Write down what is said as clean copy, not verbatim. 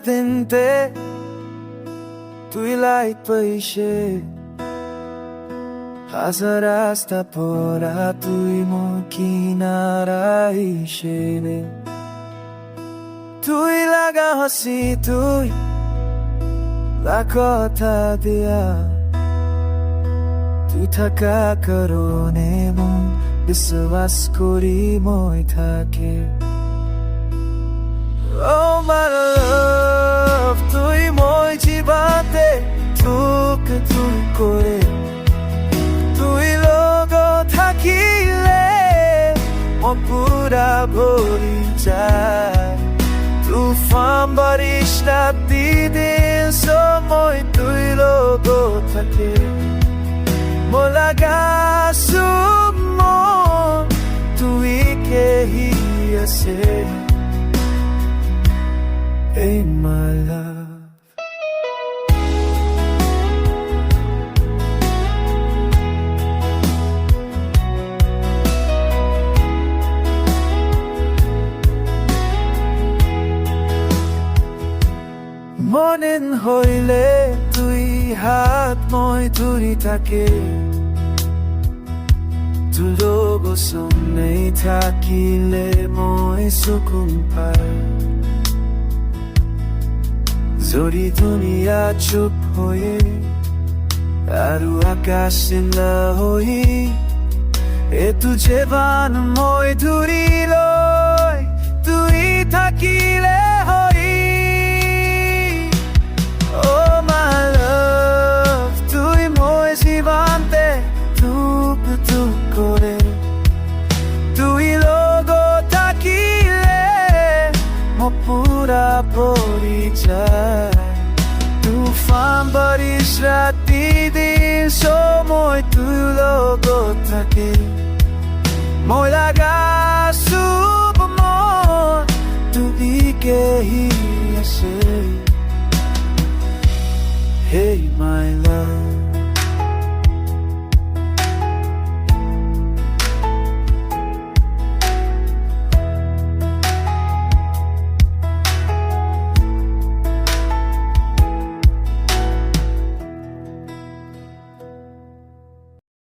dente tu'y light pa ishe Hazarasta pora tu'y mo kinaraishene তুই লাগা হাসি তুই লা কথা দিয়া তুই থাকা কারণে মন বিশ্বাস করি মই থাকে Oh my love তুই মই জীবাতে তুক তুই করে তুই লগ থাকিলে মন পুরা ভরি যায় Tufan baris রাতি দিন সময় তুই লোক থাকে মোলাগা সুমন তুই কেহি আছে এই my love মনেন হইলে তুই হাত মই ধরি থাকে তুই লোক সামনে থাকিলে মই সুকুন পাই যদি দুনিয়া চুপ হয়ে আৰু আকাশ না হই এ তুঝে বান মই ধৰি লৈ তুই থাকিলে পুরা পরিচয় তুফান বারিশ রাতি দিন সময় তুই লোক থাকে মই লাগা